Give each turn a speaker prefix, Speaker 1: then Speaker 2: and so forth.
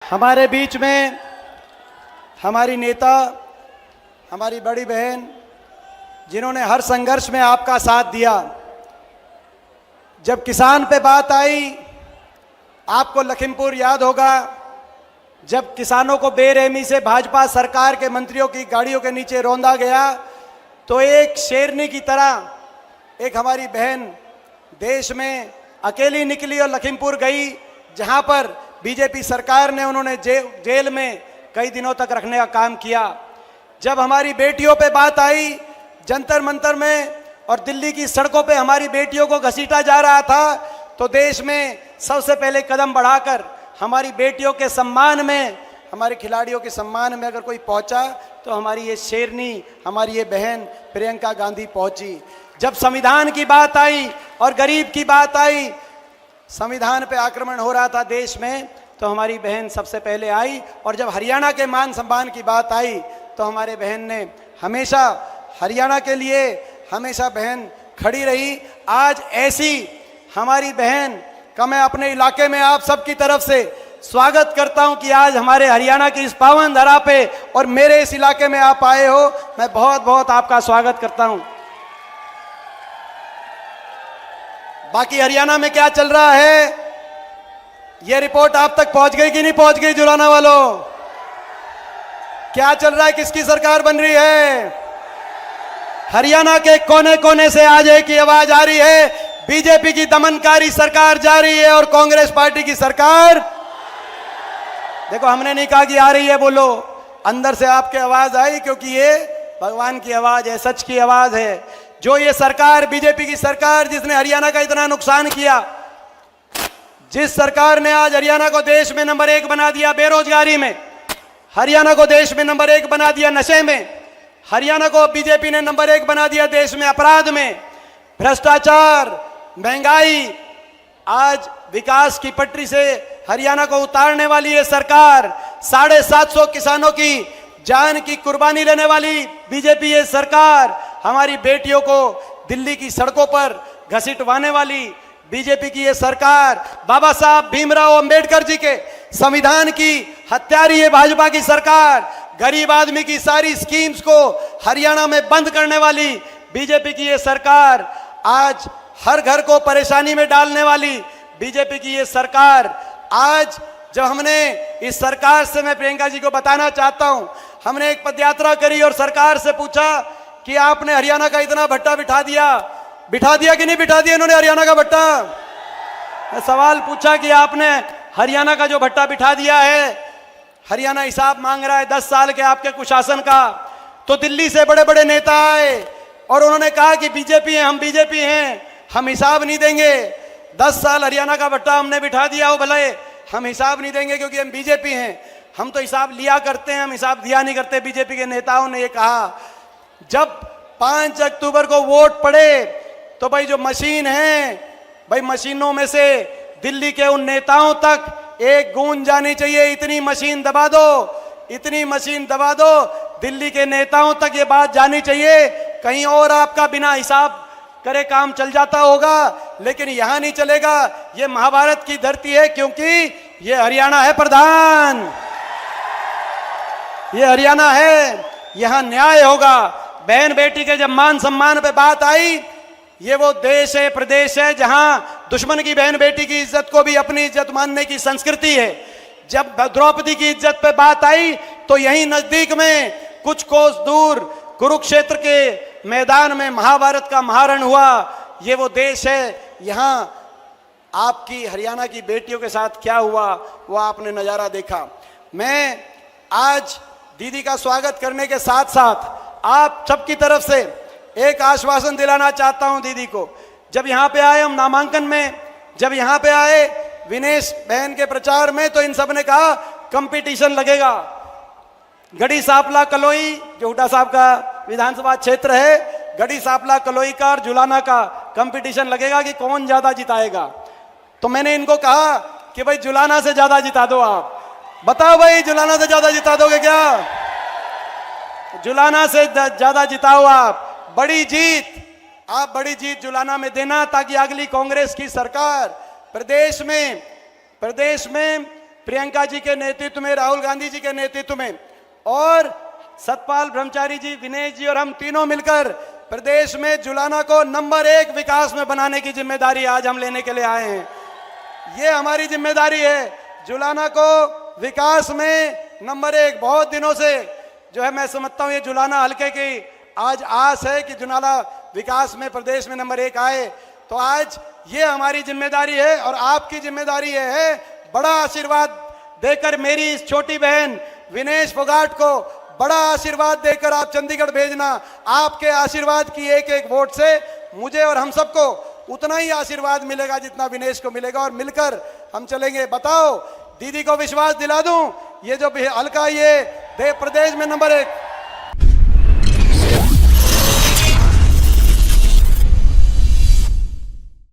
Speaker 1: हमारे बीच में हमारी नेता, हमारी बड़ी बहन, जिन्होंने हर संघर्ष में आपका साथ दिया। जब किसान पे बात आई, आपको लखीमपुर याद होगा, जब किसानों को बेरहमी से भाजपा सरकार के मंत्रियों की गाड़ियों के नीचे रौंदा गया, तो एक शेरनी की तरह एक हमारी बहन देश में अकेली निकली और लखीमपुर गई, जहां पर बीजेपी सरकार ने उन्होंने जेल में कई दिनों तक रखने का काम किया। जब हमारी बेटियों पे बात आई, जंतर मंतर में और दिल्ली की सड़कों पे हमारी बेटियों को घसीटा जा रहा था, तो देश में सबसे पहले कदम बढ़ाकर हमारी बेटियों के सम्मान में, हमारे खिलाड़ियों के सम्मान में अगर कोई पहुंचा तो हमारी ये शेरनी, हमारी ये बहन प्रियंका गांधी पहुंची। जब संविधान की बात आई और गरीब की बात आई, संविधान पे आक्रमण हो रहा था देश में, तो हमारी बहन सबसे पहले आई। और जब हरियाणा के मान सम्मान की बात आई, तो हमारे बहन ने हमेशा हरियाणा के लिए हमेशा बहन खड़ी रही। आज ऐसी हमारी बहन का मैं अपने इलाके में आप सबकी तरफ से स्वागत करता हूं कि आज हमारे हरियाणा की इस पावन धरा पे और मेरे इस इलाके में आप आए हो। मैं बहुत बहुत आपका स्वागत करता हूं। बाकी हरियाणा में क्या चल रहा है, यह रिपोर्ट आप तक पहुंच गई कि नहीं पहुंच गई? जुलाना वालों, क्या चल रहा है? किसकी सरकार बन रही है? हरियाणा के कोने कोने से आज एक ही आवाज आ रही है, बीजेपी की दमनकारी सरकार जा रही है और कांग्रेस पार्टी की सरकार। देखो, हमने नहीं कहा कि आ रही है, बोलो, अंदर से आपके आवाज आई, क्योंकि ये भगवान की आवाज है, सच की आवाज है। जो ये सरकार, बीजेपी की सरकार, जिसने हरियाणा का इतना नुकसान किया, जिस सरकार ने आज हरियाणा को देश में नंबर 1 बना दिया बेरोजगारी में, हरियाणा को देश में नंबर 1 बना दिया नशे में, हरियाणा को बीजेपी ने नंबर 1 बना दिया देश में अपराध में, भ्रष्टाचार, महंगाई, आज विकास की पटरी से हरियाणा को उतारने वाली ये सरकार, 750 किसानों की जान की कुर्बानी लेने वाली बीजेपी ये सरकार, हमारी बेटियों को दिल्ली की सड़कों पर घसीटवाने वाली बीजेपी की ये सरकार, बाबा साहब भीमराव अंबेडकर जी के संविधान की हत्यारी ये भाजपा की सरकार, गरीब आदमी की सारी स्कीम्स को हरियाणा में बंद करने वाली बीजेपी की ये सरकार, आज हर घर को परेशानी में डालने वाली बीजेपी की ये सरकार। आज जब हमने इस सरकार से, मैं प्रियंका जी को बताना चाहता हूं, हमने एक पदयात्रा करी और सरकार से पूछा कि आपने हरियाणा का इतना भट्टा बिठा दिया कि नहीं बिठा दिया इन्होंने हरियाणा का भट्टा? मैं सवाल पूछा कि आपने हरियाणा का जो भट्टा बिठा दिया है, हरियाणा हिसाब मांग रहा है 10 साल के आपके कुशासन का। तो दिल्ली से बड़े बड़े नेता आए और उन्होंने कहा कि बीजेपी है, हम बीजेपी हैं, हम हिसाब नहीं देंगे। 10 साल हरियाणा का भट्टा हमने बिठा दिया हो, भले हम हिसाब नहीं देंगे क्योंकि हम बीजेपी हैं। हम तो हिसाब लिया करते हैं, हम हिसाब दिया नहीं करते। बीजेपी के नेताओं ने ये कहा। जब 5 अक्टूबर को वोट पड़े तो भाई जो मशीन है, भाई मशीनों में से दिल्ली के उन नेताओं तक एक गूंज जानी चाहिए, इतनी मशीन दबा दो, इतनी मशीन दबा दो, दिल्ली के नेताओं तक ये बात जानी चाहिए। कहीं और आपका बिना हिसाब करे काम चल जाता होगा, लेकिन यहां नहीं चलेगा। ये महाभारत की धरती है, क्योंकि ये हरियाणा है प्रधान, ये हरियाणा है, यहां न्याय होगा। बहन बेटी के जब मान सम्मान पे बात आई, ये वो देश है, प्रदेश है, जहां दुश्मन की बहन बेटी की इज्जत को भी अपनी इज्जत मानने की संस्कृति है। जब द्रौपदी की इज्जत पे बात आई, तो यहीं नजदीक में कुछ कोस दूर कुरुक्षेत्र के मैदान में महाभारत का महारण हुआ। ये वो देश है, यहां आपकी हरियाणा की बेटियों के साथ क्या हुआ वो आपने नजारा देखा। मैं आज दीदी का स्वागत करने के साथ साथ आप सबकी तरफ से एक आश्वासन दिलाना चाहता हूं दीदी को। जब यहां पे आए हम नामांकन में, जब यहां पे आए विनेश बहन के प्रचार में, तो इन सब ने कहा कंपटीशन लगेगा। गढ़ी सांपला कलोई, जो हुड्डा साहब का विधानसभा क्षेत्र है, गढ़ी सांपला कलोई का और जुलाना का कंपटीशन लगेगा कि कौन ज्यादा जिताएगा। तो मैंने इनको कहा कि भाई जुलाना से ज्यादा जिता दो आप। बताओ भाई, जुलाना से ज्यादा जिता दोगे क्या? जुलाना से ज्यादा जिताओ आप। बड़ी जीत, आप बड़ी जीत जुलाना में देना, ताकि अगली कांग्रेस की सरकार प्रदेश में प्रियंका जी के नेतृत्व में, राहुल गांधी जी के नेतृत्व में और सतपाल ब्रह्मचारी जी, विनेश जी और हम तीनों मिलकर प्रदेश में जुलाना को नंबर 1 विकास में बनाने की जिम्मेदारी आज हम लेने के लिए आए हैं। ये हमारी जिम्मेदारी है, जुलाना को विकास में नंबर 1। बहुत दिनों से जो है मैं समझता हूं ये जुलाना हल्के की आज आस है कि जुलाना विकास में प्रदेश में नंबर 1 आए। तो आज ये हमारी जिम्मेदारी है और आपकी जिम्मेदारी ये है बड़ा आशीर्वाद देकर मेरी इस छोटी बहन विनेश फोगाट को बड़ा आशीर्वाद देकर आप चंडीगढ़ भेजना। आपके आशीर्वाद की एक एक वोट से मुझे और हम सबको उतना ही आशीर्वाद मिलेगा जितना विनेश को मिलेगा और मिलकर हम चलेंगे। बताओ दीदी को विश्वास दिला दूं, ये जो हल्का ये प्रदेश में नंबर 1